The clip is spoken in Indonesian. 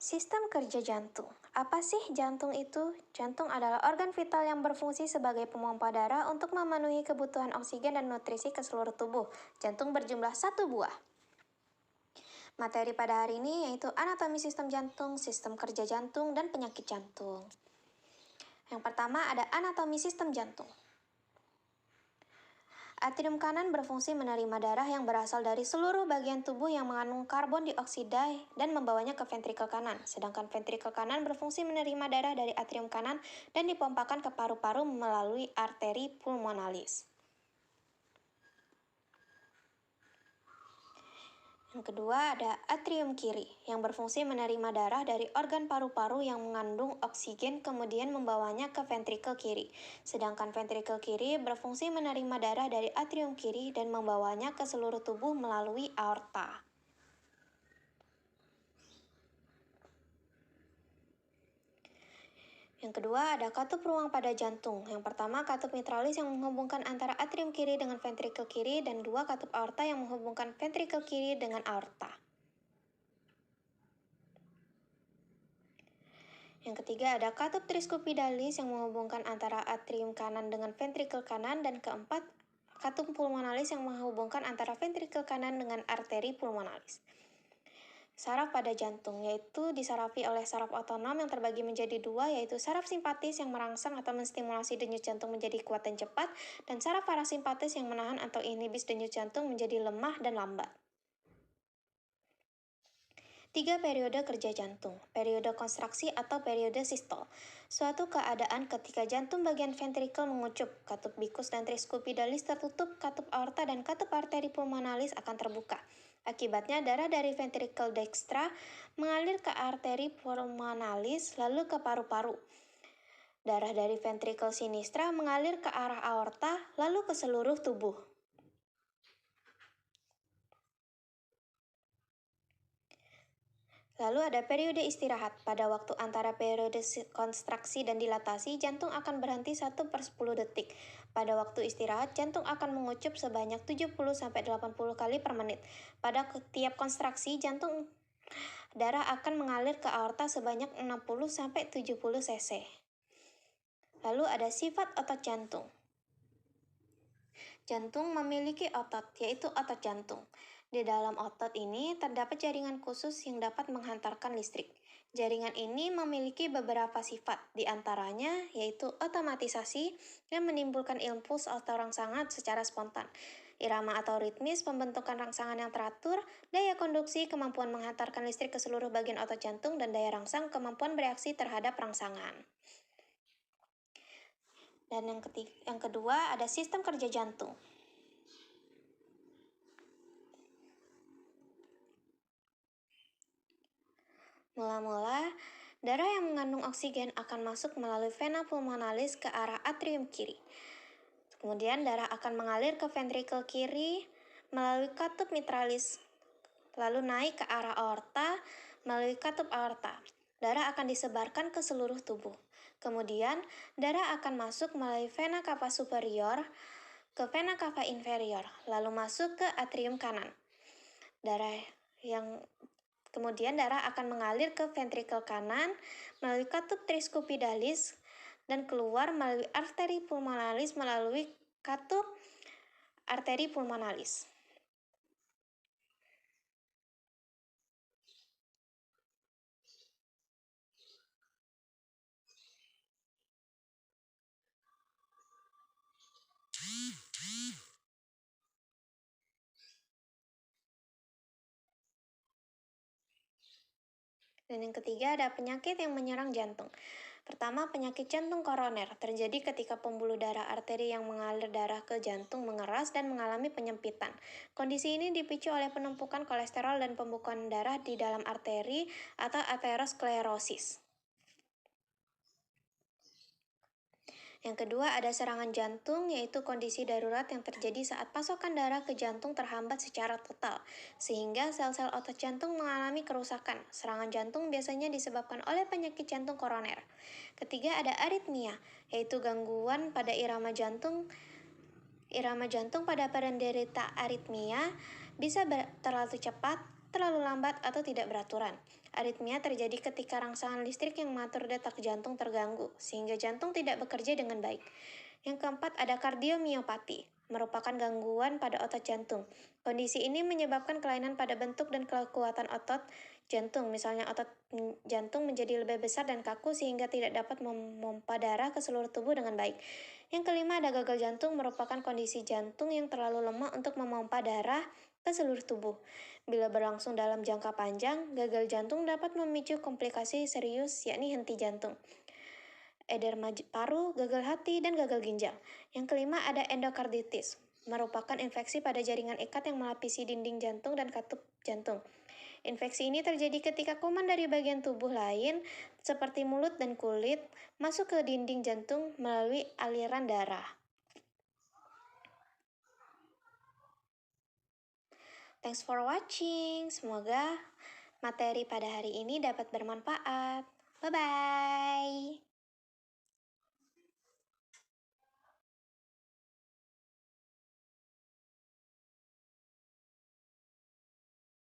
Sistem kerja jantung. Apa sih jantung itu? Jantung adalah organ vital yang berfungsi sebagai pemompa darah untuk memenuhi kebutuhan oksigen dan nutrisi ke seluruh tubuh. Jantung berjumlah satu buah. Materi pada hari ini yaitu anatomi sistem jantung, sistem kerja jantung, dan penyakit jantung. Yang pertama ada anatomi sistem jantung. Atrium kanan berfungsi menerima darah yang berasal dari seluruh bagian tubuh yang mengandung karbon dioksida dan membawanya ke ventrikel kanan. Sedangkan ventrikel kanan berfungsi menerima darah dari atrium kanan dan dipompakan ke paru-paru melalui arteri pulmonalis. Yang kedua ada atrium kiri yang berfungsi menerima darah dari organ paru-paru yang mengandung oksigen kemudian membawanya ke ventrikel kiri. Sedangkan ventrikel kiri berfungsi menerima darah dari atrium kiri dan membawanya ke seluruh tubuh melalui aorta. Yang kedua ada katup ruang pada jantung. Yang pertama katup mitralis yang menghubungkan antara atrium kiri dengan ventrikel kiri dan dua katup aorta yang menghubungkan ventrikel kiri dengan aorta. Yang ketiga ada katup triskupidalis yang menghubungkan antara atrium kanan dengan ventrikel kanan, dan keempat katup pulmonalis yang menghubungkan antara ventrikel kanan dengan arteri pulmonalis. Saraf pada jantung yaitu disarafi oleh saraf otonom yang terbagi menjadi dua, yaitu saraf simpatis yang merangsang atau menstimulasi denyut jantung menjadi kuat dan cepat, dan saraf parasimpatis yang menahan atau inhibis denyut jantung menjadi lemah dan lambat. 3 periode kerja jantung. Periode konstraksi atau periode sistol. Suatu keadaan ketika jantung bagian ventrikel mengucup, katup bikus dan triskupidalis tertutup, katup aorta dan katup arteri pulmonalis akan terbuka. Akibatnya darah dari ventrikel dextra mengalir ke arteri pulmonalis lalu ke paru-paru. Darah dari ventrikel sinistra mengalir ke arah aorta lalu ke seluruh tubuh. Lalu ada periode istirahat. Pada waktu antara periode konstraksi dan dilatasi, jantung akan berhenti 1/10 detik. Pada waktu istirahat, jantung akan mengucup sebanyak 70-80 kali per menit. Pada tiap konstraksi, darah akan mengalir ke aorta sebanyak 60-70 cc. Lalu ada sifat otot jantung. Jantung memiliki otot, yaitu otot jantung. Di dalam otot ini terdapat jaringan khusus yang dapat menghantarkan listrik. Jaringan ini memiliki beberapa sifat, di antaranya yaitu otomatisasi yang menimbulkan impuls atau rangsangan secara spontan, irama atau ritmis, pembentukan rangsangan yang teratur, daya konduksi, kemampuan menghantarkan listrik ke seluruh bagian otot jantung, dan daya rangsang, kemampuan bereaksi terhadap rangsangan. Dan yang kedua ada sistem kerja jantung. Mula-mula, darah yang mengandung oksigen akan masuk melalui vena pulmonalis ke arah atrium kiri. Kemudian darah akan mengalir ke ventrikel kiri melalui katup mitralis, lalu naik ke arah aorta melalui katup aorta. Darah akan disebarkan ke seluruh tubuh. Kemudian, darah akan masuk melalui vena cava superior ke vena cava inferior, lalu masuk ke atrium kanan. Kemudian darah akan mengalir ke ventrikel kanan melalui katup triskupidalis dan keluar melalui arteri pulmonalis melalui katup arteri pulmonalis. Dan yang ketiga ada penyakit yang menyerang jantung. Pertama, penyakit jantung koroner terjadi ketika pembuluh darah arteri yang mengalir darah ke jantung mengeras dan mengalami penyempitan. Kondisi ini dipicu oleh penumpukan kolesterol dan pembekuan darah di dalam arteri atau aterosklerosis. Yang kedua ada serangan jantung, yaitu kondisi darurat yang terjadi saat pasokan darah ke jantung terhambat secara total, sehingga sel-sel otot jantung mengalami kerusakan. Serangan jantung biasanya disebabkan oleh penyakit jantung koroner. Ketiga ada aritmia, yaitu gangguan pada irama jantung. Irama jantung pada penderita aritmia bisa terlalu cepat, terlalu lambat, atau tidak beraturan. Aritmia terjadi ketika rangsangan listrik yang mengatur detak jantung terganggu, sehingga jantung tidak bekerja dengan baik. Yang keempat ada kardiomiopati, merupakan gangguan pada otot jantung. Kondisi ini menyebabkan kelainan pada bentuk dan kekuatan otot jantung, misalnya otot jantung menjadi lebih besar dan kaku sehingga tidak dapat memompa darah ke seluruh tubuh dengan baik. Yang kelima ada gagal jantung, merupakan kondisi jantung yang terlalu lemah untuk memompa darah ke seluruh tubuh. Bila berlangsung dalam jangka panjang, gagal jantung dapat memicu komplikasi serius yakni henti jantung, edema paru, gagal hati, dan gagal ginjal. Yang kelima ada endokarditis, merupakan infeksi pada jaringan ikat yang melapisi dinding jantung dan katup jantung. Infeksi ini terjadi ketika kuman dari bagian tubuh lain, seperti mulut dan kulit, masuk ke dinding jantung melalui aliran darah. Thanks for watching. Semoga materi pada hari ini dapat bermanfaat. Bye-bye.